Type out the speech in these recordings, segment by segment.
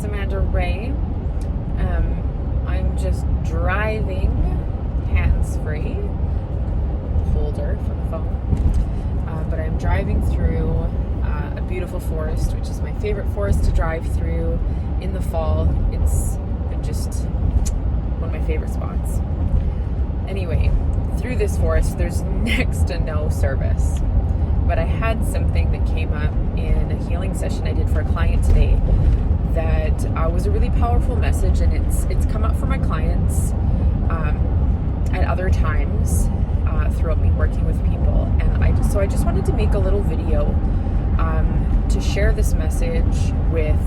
it's Amanda Ray. I'm just driving hands-free, holder for the phone, but I'm driving through a beautiful forest, which is my favorite forest to drive through in the fall. It's just one of my favorite spots. Anyway, through this forest, there's next to no service. But I had something that came up in a healing session I did for a client today that was a really powerful message, and it's come up for my clients at other times throughout me working with people. And I just wanted to make a little video to share this message with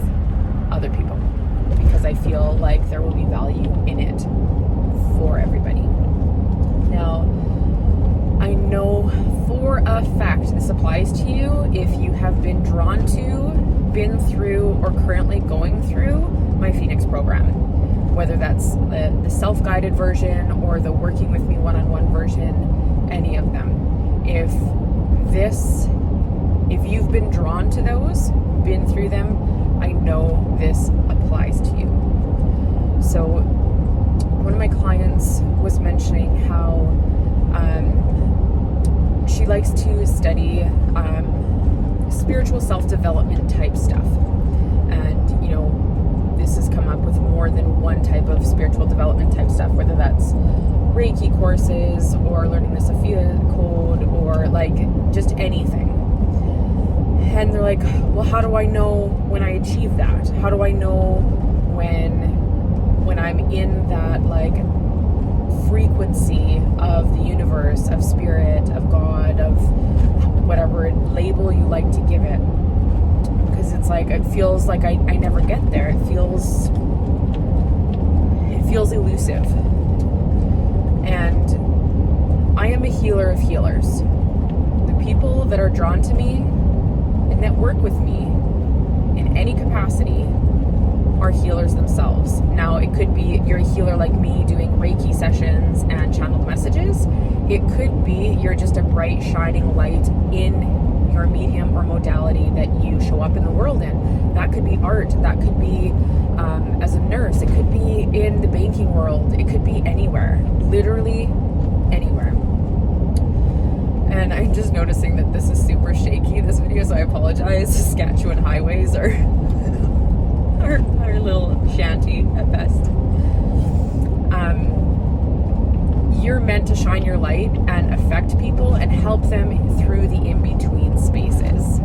other people, because I feel like there will be value in it for everybody. Now, I know for a fact this applies to you if you have been drawn to, been through, or currently going through my Phoenix program. Whether that's the self-guided version or the working with me one-on-one version, any of them. If you've been drawn to those, been through them, I know this applies to you. So one of my clients was mentioning how she likes to study spiritual self-development type stuff. And, this has come up with more than one type of spiritual development type stuff, whether that's Reiki courses or learning the Sophia code or just anything. And they're like, well, how do I know when I achieve that? How do I know when I'm in that frequency of the universe, of spirit, of God, of whatever label you like to give it? Because it feels like I never get there. It feels elusive. And I am a healer of healers. The people that are drawn to me and that work with me in any capacity are healers themselves. Now, it could be you're a healer like me doing Reiki sessions and channeled messages. It could be you're just a bright, shining light in your medium or modality that you show up in the world in. That could be art. That could be as a nurse. It could be in the banking world. It could be anywhere. Literally anywhere. And I'm just noticing that this is super shaky, this video, so I apologize. Saskatchewan highways are a little shanty at best. You're meant to shine your light and affect people and help them through the in-between spaces.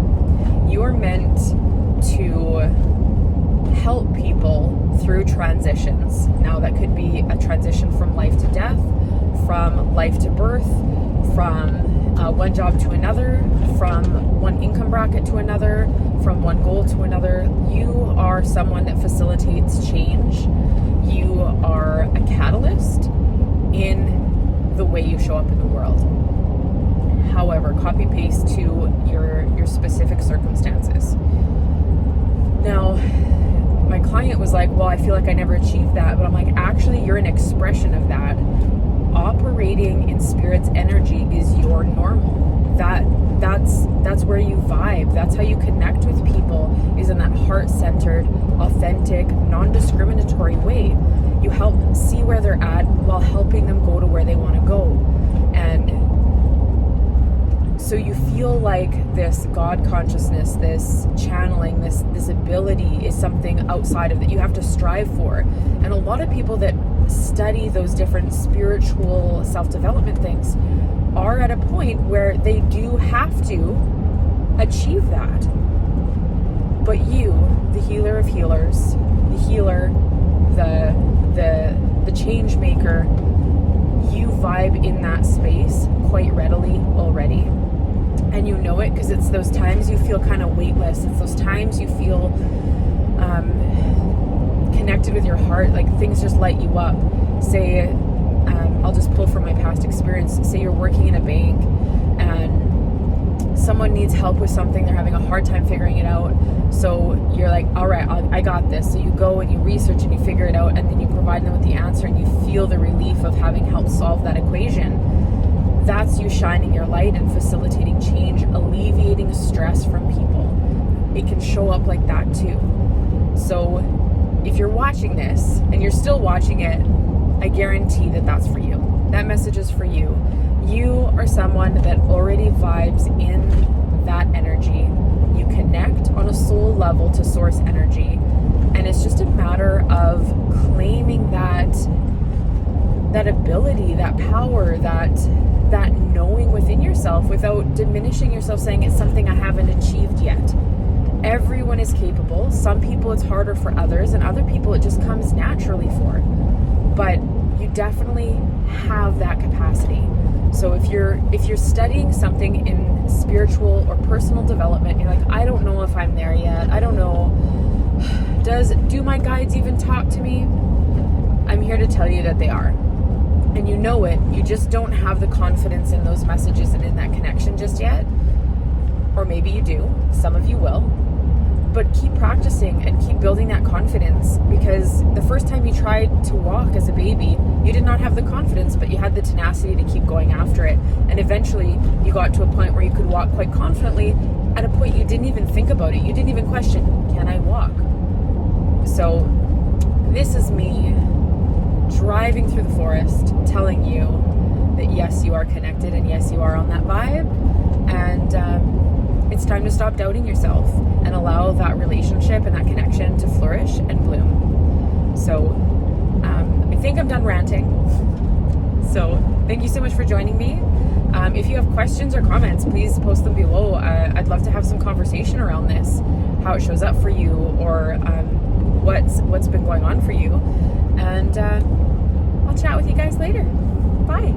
You're meant to help people through transitions. Now, that could be a transition from life to death, from life to birth, from one job to another, from one income bracket to another, from one goal to another. You are someone that facilitates change. You are a catalyst in the way you show up in the world. However, copy paste to your specific circumstances. Now, my client was like, well, I feel like I never achieved that. But I'm like, actually, you're an expression of that. Operating in spirit's energy is your normal. That's where you vibe. That's how you connect with people, is in that heart-centered, authentic, non-discriminatory way. You help see where they're at while helping them go to where they want to go. And so you feel like this God consciousness, this channeling, this ability is something outside of that you have to strive for. And a lot of people that study those different spiritual self-development things are at a point where they do have to achieve that. But you, the healer of healers, the healer, the change maker, you vibe in that space quite readily already. And you know it because it's those times you feel kind of weightless. It's those times you feel connected with your heart, like things just light you up. Say, I'll just pull from my past experience. Say you're working in a bank and someone needs help with something. They're having a hard time figuring it out. So you're like, all right, I got this. So you go and you research and you figure it out, and then you provide them with the answer, and you feel the relief of having helped solve that equation. That's you shining your light and facilitating change, alleviating stress from people. It can show up like that too. So if you're watching this and you're still watching it, I guarantee that that's for you. That message is for you. You are someone that already vibes in that energy. You connect on a soul level to source energy. And it's just a matter of claiming that ability, that power, that knowing within yourself without diminishing yourself, saying it's something I haven't achieved yet. Everyone is capable. Some people it's harder for others, and other people it just comes naturally for. But you definitely have that capacity. So if you're studying something in spiritual or personal development, you're like, I don't know if I'm there yet. I don't know. Do my guides even talk to me? I'm here to tell you that they are. And you know it. You just don't have the confidence in those messages and in that connection just yet. Or maybe you do. Some of you will. But keep practicing and keep building that confidence, because the first time you tried to walk as a baby, you did not have the confidence, but you had the tenacity to keep going after it. And eventually you got to a point where you could walk quite confidently at a point you didn't even think about it. You didn't even question, can I walk? So this is me driving through the forest, telling you that yes, you are connected, and yes, you are on that vibe. And it's time to stop doubting yourself and allow that relationship and that connection to flourish and bloom. So I think I'm done ranting. So thank you so much for joining me. If you have questions or comments, please post them below. I'd love to have some conversation around this, how it shows up for you, or what's been going on for you. And I'll chat with you guys later. Bye.